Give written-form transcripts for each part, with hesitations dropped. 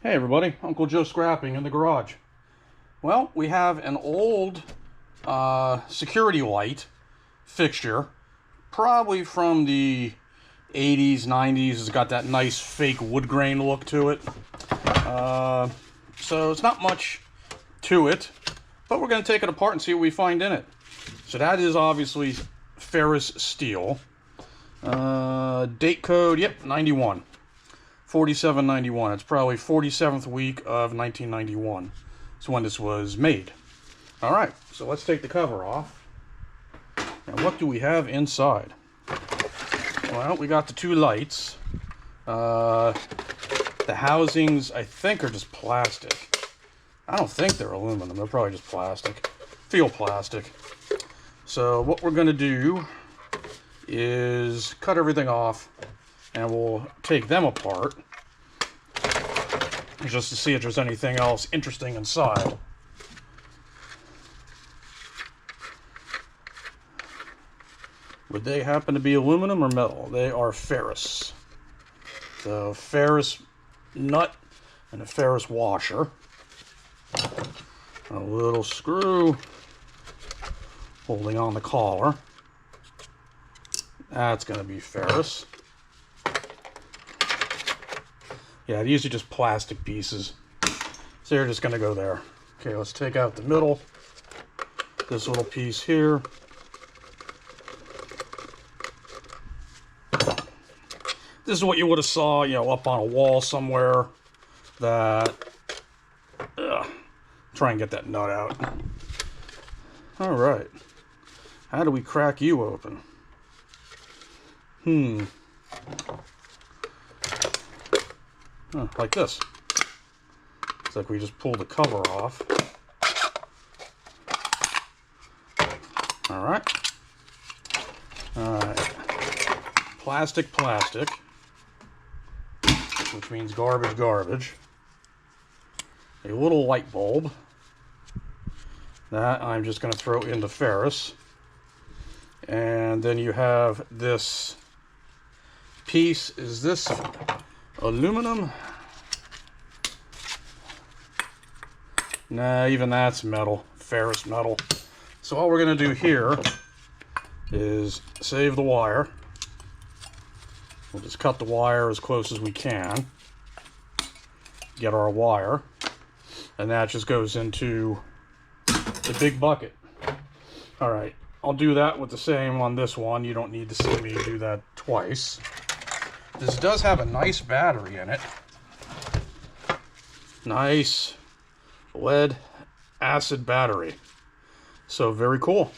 Hey everybody, Uncle Joe scrapping in the garage. Well, we have an old security light fixture, probably from the 80s, 90s. It's got that nice fake wood grain look to it. So it's not much to it, but we're going to take it apart and see what we find in it. So that is obviously ferrous steel. Date code, yep, 91. 4791. It's probably 47th week of 1991. That's when this was made. All right, so let's take the cover off. And what do we have inside? Well, we got the two lights. The housings, I think, are just plastic. I don't think they're aluminum. They're probably just plastic. Feel plastic. So what we're going to do is cut everything off, and we'll take them apart just to see if there's anything else interesting inside. Would they happen to be aluminum or metal? They are ferrous. So ferrous nut and a ferrous washer. A little screw holding on the collar. That's going to be ferrous. Yeah, these are just plastic pieces. So they're just going to go there. Okay, let's take out the middle. This little piece here. This is what you would have saw, up on a wall somewhere. Try and get that nut out. All right. How do we crack you open? Like this. It's like we just pull the cover off. All right. Plastic, which means garbage. A little light bulb. That I'm just going to throw into ferrous. And then you have this piece. Is this aluminum? Nah, even that's metal. Ferrous metal. So all we're going to do here is save the wire. We'll just cut the wire as close as we can. Get our wire. And that just goes into the big bucket. All right. I'll do that with the same on this one. You don't need to see me do that twice. This does have a nice battery in it. Nice lead acid battery. So very cool.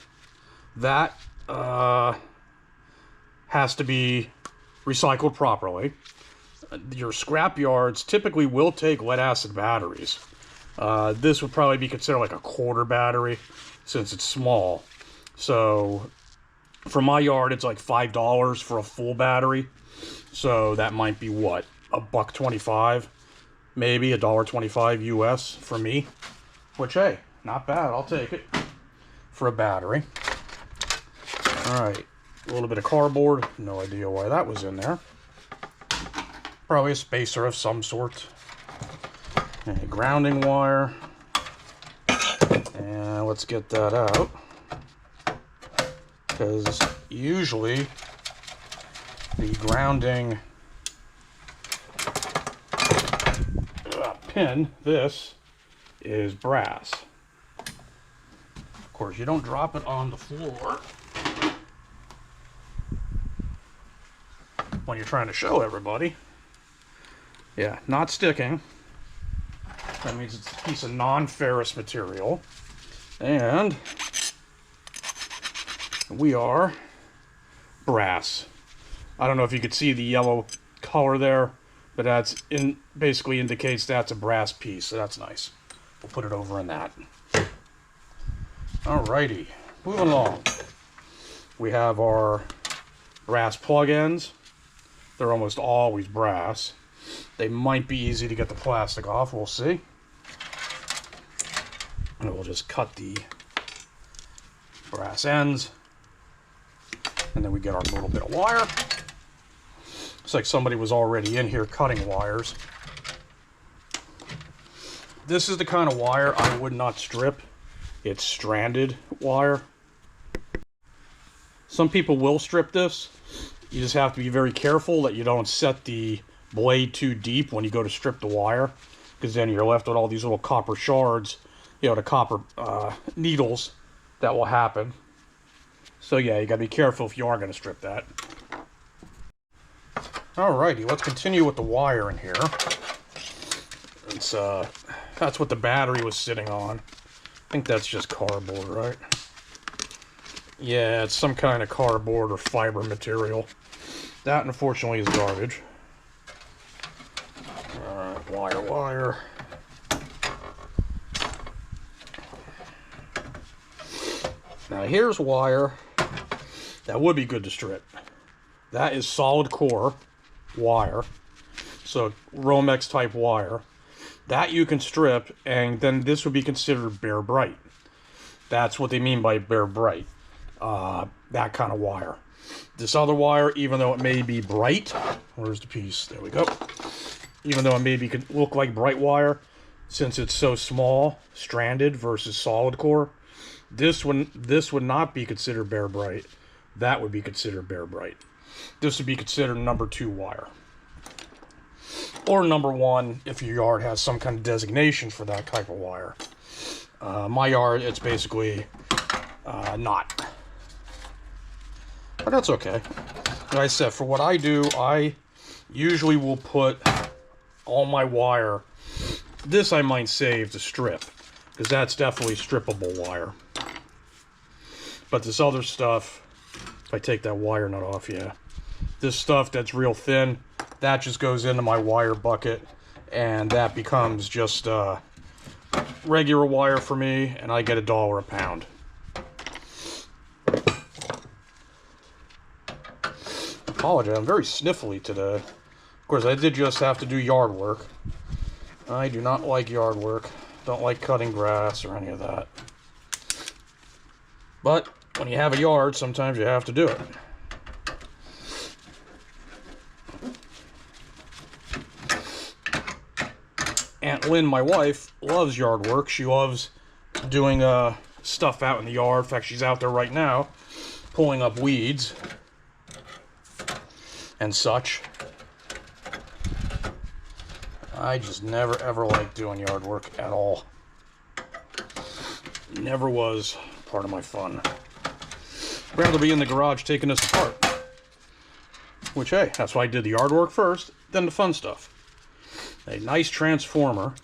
That has to be recycled properly. Your scrap yards typically will take lead acid batteries. This would probably be considered like a quarter battery since it's small. So for my yard, it's like $5 for a full battery. So that might be what, $1.25, maybe $1.25 US for me. Which, hey, not bad. I'll take it for a battery. All right, a little bit of cardboard. No idea why that was in there. Probably a spacer of some sort. A grounding wire. And let's get that out. Because usually the grounding pin, this, is brass. Of course, you don't drop it on the floor when you're trying to show everybody. Yeah, not sticking. That means it's a piece of non-ferrous material. And we are brass. I don't know if you could see the yellow color there, but that's basically indicates that's a brass piece, so that's nice. We'll put it over in that. Alrighty, moving along. We have our brass plug ends. They're almost always brass. They might be easy to get the plastic off, we'll see. And we'll just cut the brass ends. And then we get our little bit of wire. Looks like somebody was already in here cutting wires. This is the kind of wire I would not strip. It's stranded wire. Some people will strip this. You just have to be very careful that you don't set the blade too deep when you go to strip the wire, because then you're left with all these little copper shards, you know, the copper needles that will happen. So yeah, you gotta be careful if you are gonna strip that. Alrighty, let's continue with the wire in here. It's that's what the battery was sitting on. I think that's just cardboard, right? Yeah, it's some kind of cardboard or fiber material. That, unfortunately, is garbage. Alright, wire. Now, here's wire that would be good to strip. That is solid core wire. So, Romex type wire. That you can strip, and then this would be considered bare bright. That's what they mean by bare bright. That kind of wire. This other wire, even though it may be bright, where's the piece? There we go. Even though it maybe could look like bright wire, since it's so small, stranded versus solid core, this would not be considered bare bright. That would be considered bare bright. This would be considered number 2 wire. Or number 1 if your yard has some kind of designation for that type of wire. My yard, it's basically not. But that's okay. Like I said, for what I do, I usually will put all my wire. This I might save to strip, because that's definitely strippable wire. But this other stuff, if I take that wire nut off, yeah. This stuff that's real thin, that just goes into my wire bucket, and that becomes just regular wire for me, and I get $1 a pound. Apologize, I'm very sniffly today. Of course, I did just have to do yard work. I do not like yard work. Don't like cutting grass or any of that. But when you have a yard, sometimes you have to do it. Aunt Lynn, my wife, loves yard work. She loves doing stuff out in the yard. In fact, she's out there right now pulling up weeds and such. I just never ever liked doing yard work at all. Never was part of my fun. I'd rather be in the garage taking this apart. Which, hey, that's why I did the yard work first, then the fun stuff. A nice transformer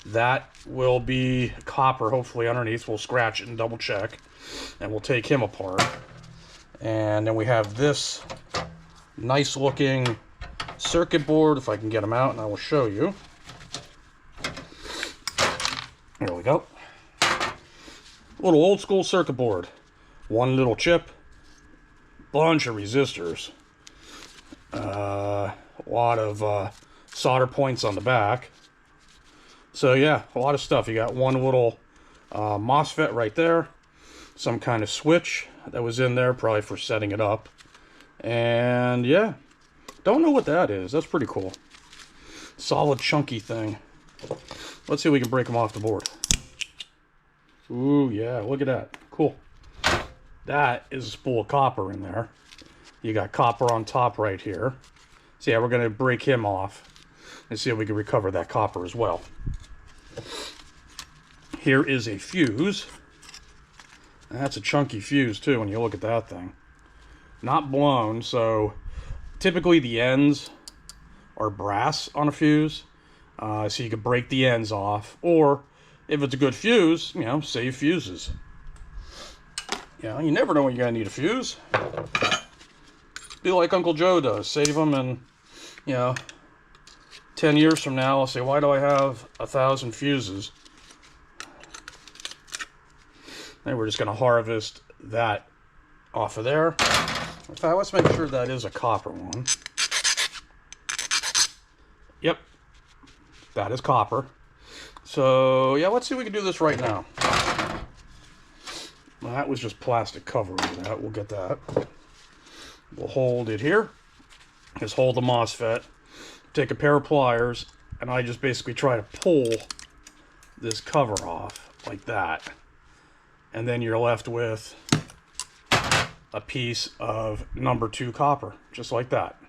that will be copper, hopefully underneath. We'll scratch it and double check, and we'll take him apart. And then we have this nice looking circuit board, if I can get them out, and I will show you. Here we go. Little old school circuit board. One little chip, bunch of resistors, a lot of solder points on the back. So yeah, a lot of stuff. You got one little MOSFET right there, some kind of switch that was in there, probably for setting it up. And yeah, don't know what that is. That's pretty cool. Solid chunky thing. Let's see if we can break them off the board. Ooh, yeah, look at that. Cool. That is a spool of copper in there. You got copper on top right here. So yeah, we're going to break him off and see if we can recover that copper as well. Here is a fuse. That's a chunky fuse too when you look at that thing. Not blown, so typically the ends are brass on a fuse. So you could break the ends off, or if it's a good fuse, you know, save fuses. You know, you never know when you're gonna need a fuse. Be like Uncle Joe does, save them, and you know, 10 years from now, I'll say, why do I have 1,000 fuses? And we're just gonna harvest that off of there. In fact, let's make sure that is a copper one. Yep, that is copper. So yeah, let's see if we can do this right now. Well, that was just plastic covering that. We'll get that. We'll hold it here. Just hold the MOSFET. Take a pair of pliers and I just basically try to pull this cover off like that. And then you're left with a piece of number 2 copper, just like that.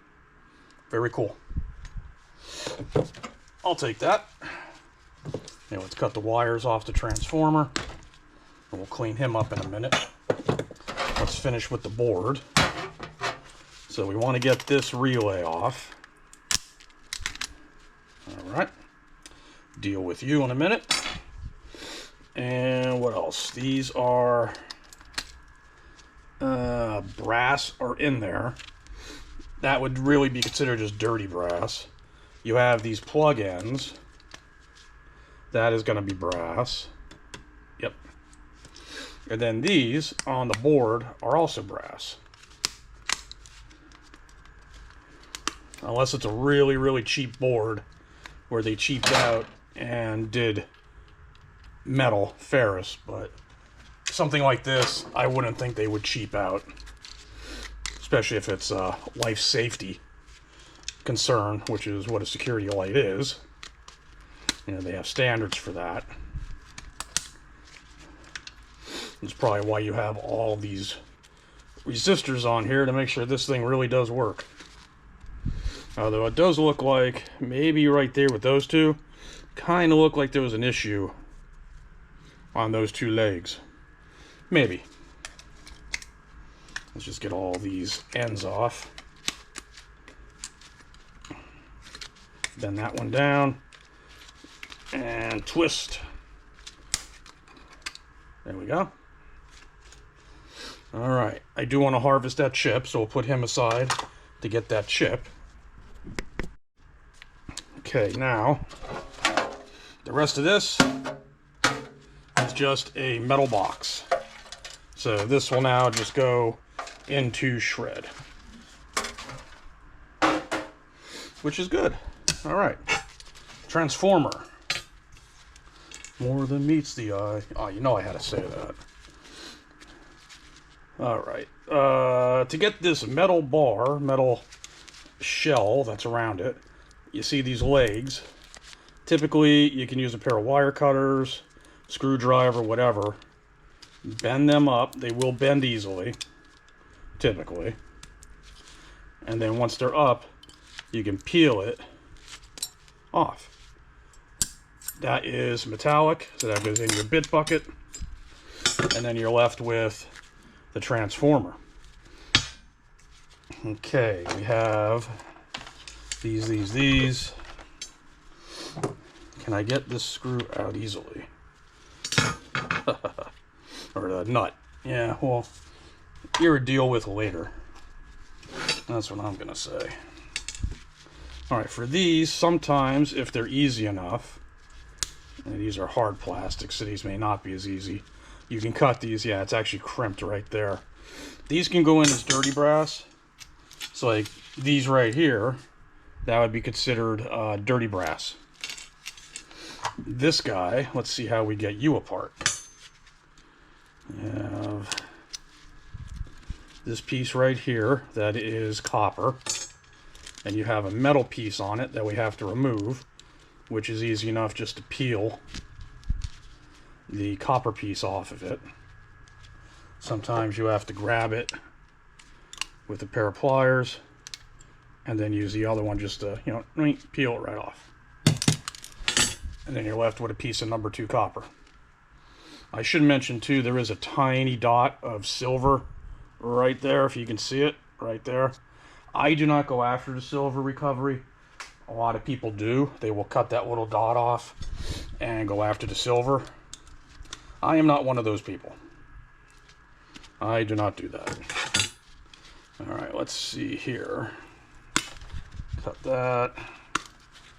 Very cool. I'll take that. Now let's cut the wires off the transformer, and we'll clean him up in a minute. Let's finish with the board. So we want to get this relay off. All right. Deal with you in a minute. And what else? These are brass are in there. That would really be considered just dirty brass. You have these plug ends. That is going to be brass. Yep. And then these on the board are also brass. Unless it's a really, really cheap board where they cheaped out and did metal, ferrous, but something like this, I wouldn't think they would cheap out, especially if it's a life safety concern, which is what a security light is. You know, they have standards for that. That's probably why you have all these resistors on here, to make sure this thing really does work. Although it does look like, maybe right there with those two, kind of look like there was an issue on those 2 legs. Maybe. Let's just get all these ends off. Bend that one down. And twist. There we go. Alright, I do want to harvest that chip, so we'll put him aside to get that chip. Okay, now, the rest of this is just a metal box. So this will now just go into shred. Which is good. Alright. Transformer. More than meets the eye. Oh, you know I had to say that. Alright. To get this metal bar, metal shell that's around it, you see these legs. Typically, you can use a pair of wire cutters, screwdriver, whatever. Bend them up. They will bend easily, typically. And then once they're up, you can peel it off. That is metallic, so that goes in your bit bucket. And then you're left with the transformer. Okay, we have these. Can I get this screw out easily? Or the nut. Yeah, well, you're a deal with later. That's what I'm gonna say. Alright, for these, sometimes, if they're easy enough, and these are hard plastics, so these may not be as easy, you can cut these. Yeah, it's actually crimped right there. These can go in as dirty brass. So like these right here, that would be considered dirty brass. This guy, let's see how we get you apart. You have this piece right here that is copper, and you have a metal piece on it that we have to remove, which is easy enough just to peel the copper piece off of it. Sometimes you have to grab it with a pair of pliers and then use the other one just to, you know, peel it right off. And then you're left with a piece of number 2 copper. I should mention too, there is a tiny dot of silver right there, if you can see it right there. I do not go after the silver recovery. A lot of people do. They will cut that little dot off and go after the silver. I am not one of those people. I do not do that. Alright, let's see here. Cut that.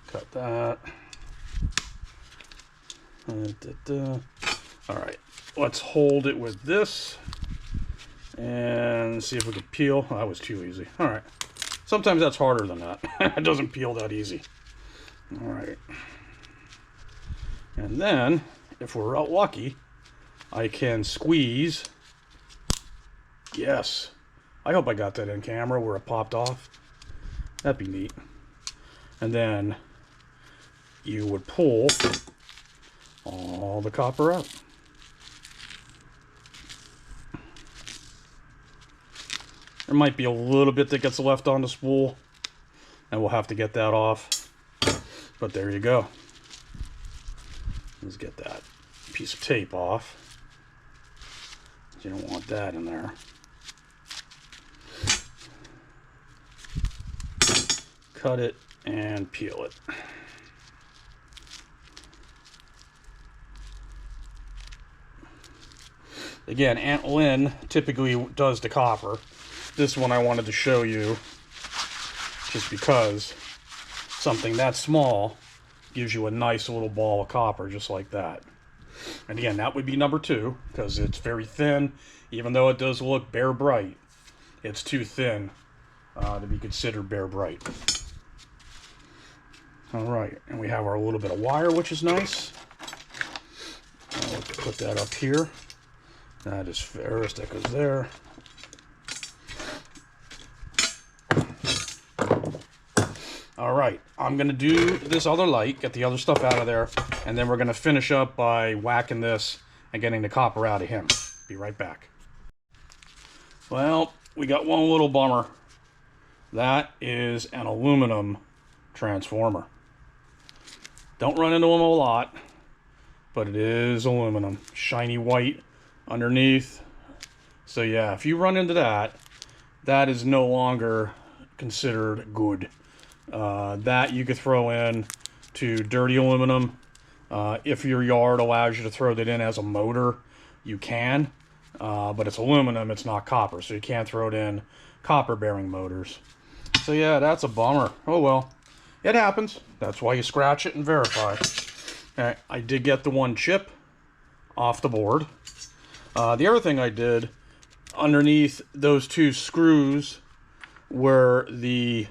Cut that. Alright, let's hold it with this and see if we can peel. Oh, that was too easy. Alright. Sometimes that's harder than that. It doesn't peel that easy. Alright. And then, if we're out lucky, I can squeeze. Yes. I hope I got that in camera where it popped off. That'd be neat. And then you would pull all the copper out. There might be a little bit that gets left on the spool, and we'll have to get that off. But there you go. Let's get that piece of tape off. You don't want that in there. Cut it and peel it. Again, Aunt Lynn typically does the copper. This one I wanted to show you just because something that small gives you a nice little ball of copper just like that. And again, that would be number 2 because it's very thin. Even though it does look bare bright, it's too thin to be considered bare bright. Alright, and we have our little bit of wire, which is nice. I'll put that up here. That is ferrous, that goes there. Alright, I'm going to do this other light, get the other stuff out of there, and then we're going to finish up by whacking this and getting the copper out of him. Be right back. Well, we got one little bummer. That is an aluminum transformer. Don't run into them a lot, but it is aluminum. Shiny white underneath. So yeah, if you run into that, that is no longer considered good. That you could throw in to dirty aluminum. If your yard allows you to throw that in as a motor, you can. But it's aluminum, it's not copper, so you can't throw it in copper-bearing motors. So yeah, that's a bummer. Oh well, it happens. That's why you scratch it and verify. Okay, I did get the one chip off the board. The other thing I did, underneath those 2 screws were the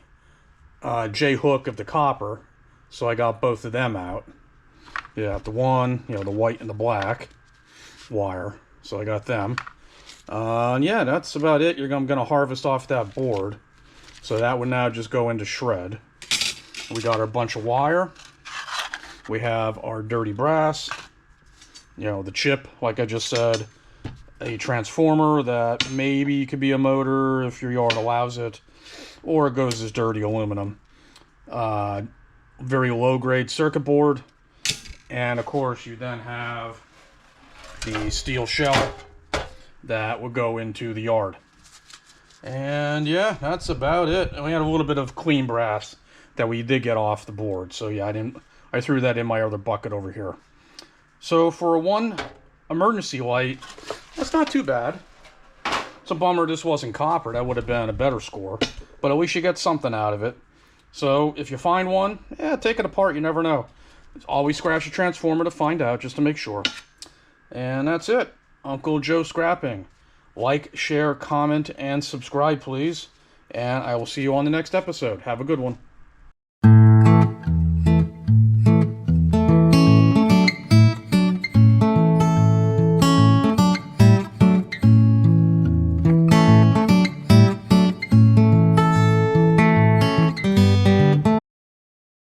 J-hook of the copper, so I got both of them out. Yeah, the one, you know, the white and the black wire, so I got them. And yeah, that's about it. I'm going to harvest off that board, so that would now just go into shred. We got our bunch of wire. We have our dirty brass, you know, the chip, like I just said, a transformer that maybe could be a motor if your yard allows it, or it goes as dirty aluminum. Very low grade circuit board, and of course you then have the steel shell that would go into the yard. And yeah, that's about it. And we had a little bit of clean brass that we did get off the board, so yeah, I threw that in my other bucket over here. So for a 1 emergency light, that's not too bad. It's a bummer this wasn't copper. That would have been a better score. But at least you get something out of it. So if you find one, yeah, take it apart. You never know. Always scratch a transformer to find out, just to make sure. And that's it. Uncle Joe Scrapping. Like, share, comment, and subscribe, please. And I will see you on the next episode. Have a good one.